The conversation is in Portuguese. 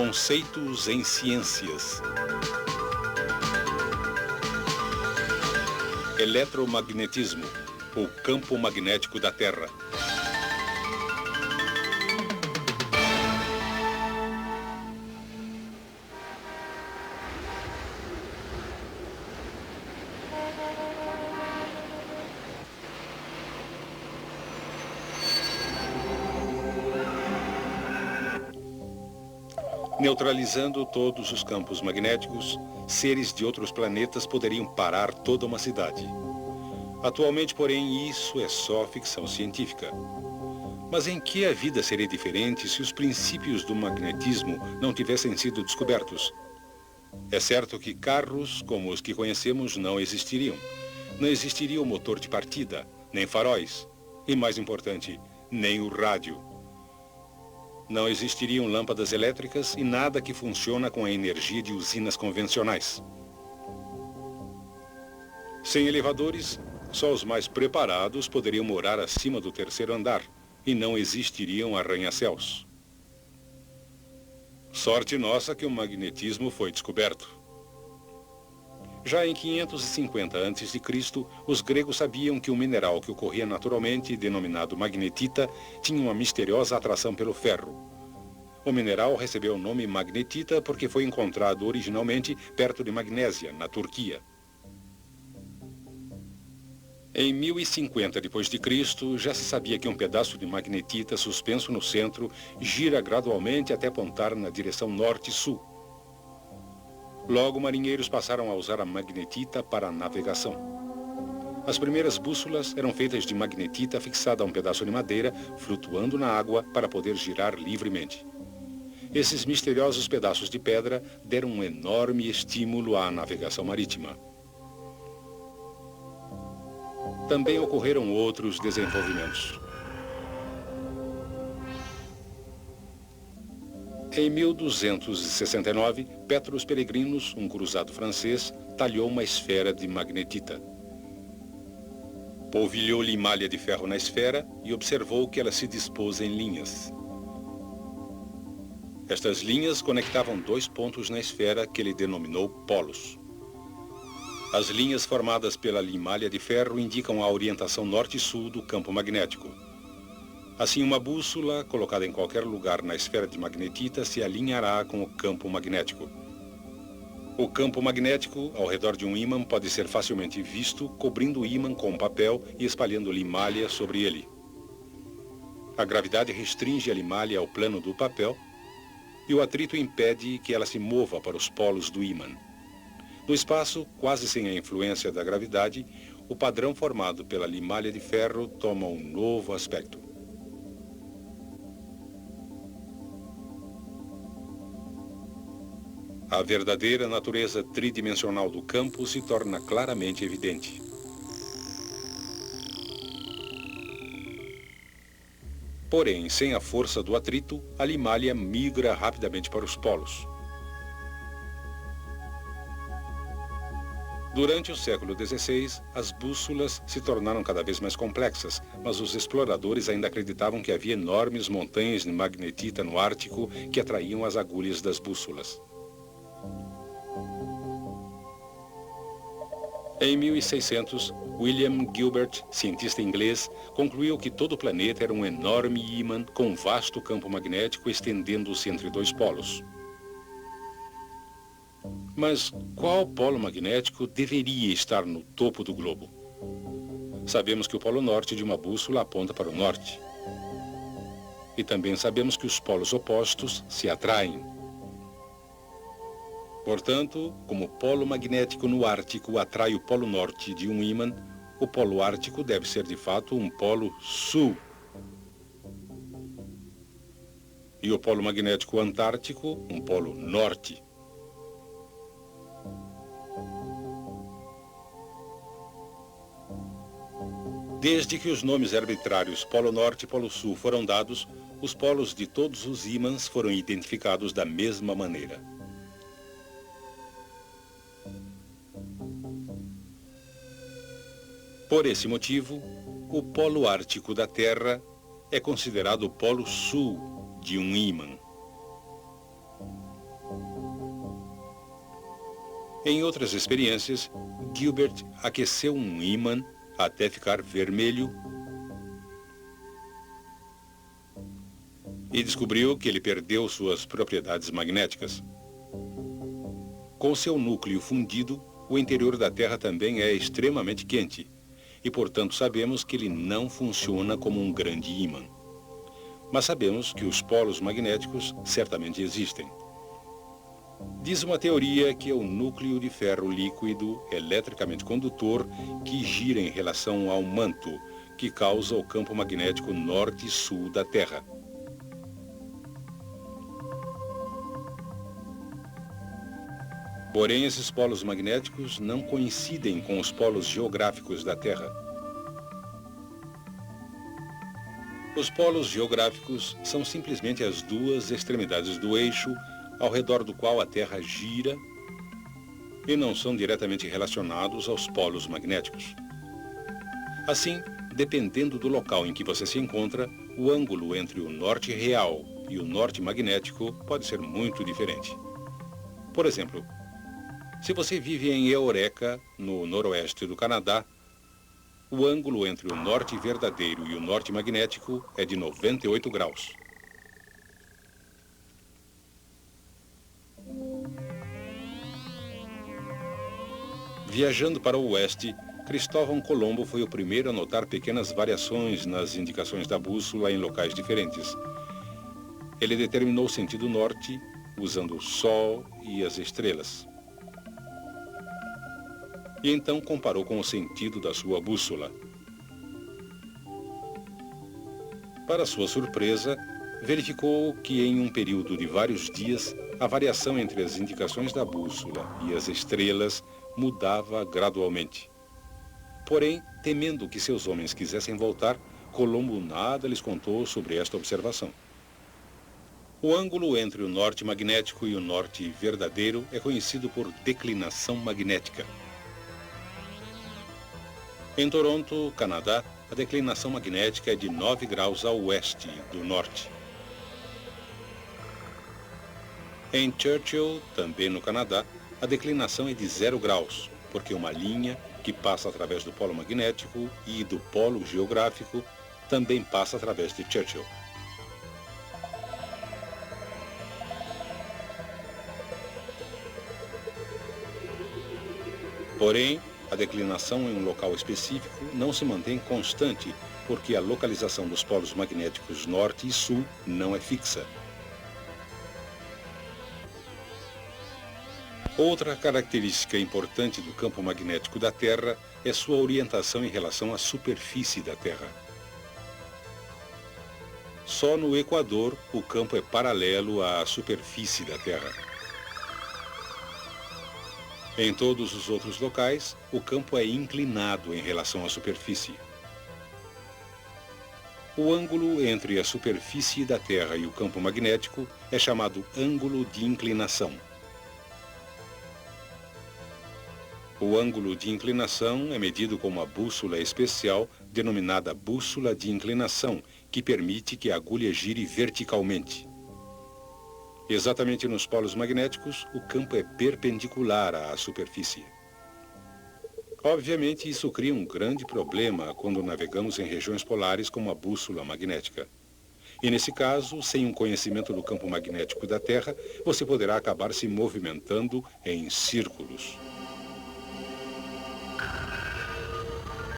Conceitos em ciências. Eletromagnetismo, o campo magnético da Terra. Neutralizando todos os campos magnéticos, seres de outros planetas poderiam parar toda uma cidade. Atualmente, porém, isso é só ficção científica. Mas em que a vida seria diferente se os princípios do magnetismo não tivessem sido descobertos? É certo que carros como os que conhecemos não existiriam. Não existiria o motor de partida, nem faróis, e mais importante, nem o rádio. Não existiriam lâmpadas elétricas e nada que funciona com a energia de usinas convencionais. Sem elevadores, só os mais preparados poderiam morar acima do terceiro andar e não existiriam arranha-céus. Sorte nossa que o magnetismo foi descoberto. Já em 550 a.C., os gregos sabiam que o mineral que ocorria naturalmente, denominado magnetita, tinha uma misteriosa atração pelo ferro. O mineral recebeu o nome magnetita porque foi encontrado originalmente perto de Magnésia, na Turquia. Em 1050 d.C., já se sabia que um pedaço de magnetita suspenso no centro gira gradualmente até apontar na direção norte-sul. Logo, marinheiros passaram a usar a magnetita para a navegação. As primeiras bússolas eram feitas de magnetita fixada a um pedaço de madeira, flutuando na água para poder girar livremente. Esses misteriosos pedaços de pedra deram um enorme estímulo à navegação marítima. Também ocorreram outros desenvolvimentos. Em 1269, Petrus Peregrinus, um cruzado francês, talhou uma esfera de magnetita. Polvilhou-lhe malha de ferro na esfera e observou que ela se dispôs em linhas. Estas linhas conectavam dois pontos na esfera que ele denominou polos. As linhas formadas pela limalha de ferro indicam a orientação norte e sul do campo magnético. Assim, uma bússola, colocada em qualquer lugar na esfera de magnetita, se alinhará com o campo magnético. O campo magnético, ao redor de um ímã, pode ser facilmente visto, cobrindo o ímã com papel e espalhando limalha sobre ele. A gravidade restringe a limalha ao plano do papel e o atrito impede que ela se mova para os polos do ímã. No espaço, quase sem a influência da gravidade, o padrão formado pela limalha de ferro toma um novo aspecto. A verdadeira natureza tridimensional do campo se torna claramente evidente. Porém, sem a força do atrito, a limalha migra rapidamente para os polos. Durante o século XVI, as bússolas se tornaram cada vez mais complexas, mas os exploradores ainda acreditavam que havia enormes montanhas de magnetita no Ártico que atraíam as agulhas das bússolas. Em 1600, William Gilbert, cientista inglês, concluiu que todo o planeta era um enorme ímã com um vasto campo magnético estendendo-se entre dois polos. Mas qual polo magnético deveria estar no topo do globo? Sabemos que o polo norte de uma bússola aponta para o norte. E também sabemos que os polos opostos se atraem. Portanto, como o polo magnético no Ártico atrai o polo norte de um ímã, o polo ártico deve ser de fato um polo sul. E o polo magnético antártico, um polo norte. Desde que os nomes arbitrários Polo Norte e Polo Sul foram dados, os polos de todos os ímãs foram identificados da mesma maneira. Por esse motivo, o polo ártico da Terra é considerado o polo sul de um ímã. Em outras experiências, Gilbert aqueceu um ímã até ficar vermelho e descobriu que ele perdeu suas propriedades magnéticas. Com seu núcleo fundido, o interior da Terra também é extremamente quente e, portanto, sabemos que ele não funciona como um grande ímã. Mas sabemos que os polos magnéticos certamente existem. Diz uma teoria que é o núcleo de ferro líquido eletricamente condutor que gira em relação ao manto, que causa o campo magnético norte e sul da Terra. Porém, esses polos magnéticos não coincidem com os polos geográficos da Terra. Os polos geográficos são simplesmente as duas extremidades do eixo ao redor do qual a Terra gira e não são diretamente relacionados aos polos magnéticos. Assim, dependendo do local em que você se encontra, o ângulo entre o norte real e o norte magnético pode ser muito diferente. Por exemplo, se você vive em Eureka, no noroeste do Canadá, o ângulo entre o norte verdadeiro e o norte magnético é de 98 graus. Viajando para o oeste, Cristóvão Colombo foi o primeiro a notar pequenas variações nas indicações da bússola em locais diferentes. Ele determinou o sentido norte usando o Sol e as estrelas. E então comparou com o sentido da sua bússola. Para sua surpresa, verificou que em um período de vários dias, a variação entre as indicações da bússola e as estrelas mudava gradualmente. Porém, temendo que seus homens quisessem voltar, Colombo nada lhes contou sobre esta observação. O ângulo entre o norte magnético e o norte verdadeiro é conhecido por declinação magnética. Em Toronto, Canadá, a declinação magnética é de 9 graus a oeste do norte. Em Churchill, também no Canadá, a declinação é de 0 graus, porque uma linha que passa através do polo magnético e do polo geográfico também passa através de Churchill. Porém, a declinação em um local específico não se mantém constante, porque a localização dos polos magnéticos norte e sul não é fixa. Outra característica importante do campo magnético da Terra é sua orientação em relação à superfície da Terra. Só no Equador o campo é paralelo à superfície da Terra. Em todos os outros locais, o campo é inclinado em relação à superfície. O ângulo entre a superfície da Terra e o campo magnético é chamado ângulo de inclinação. O ângulo de inclinação é medido com uma bússola especial denominada bússola de inclinação, que permite que a agulha gire verticalmente. Exatamente nos polos magnéticos, o campo é perpendicular à superfície. Obviamente, isso cria um grande problema quando navegamos em regiões polares com uma bússola magnética. E nesse caso, sem um conhecimento do campo magnético da Terra, você poderá acabar se movimentando em círculos.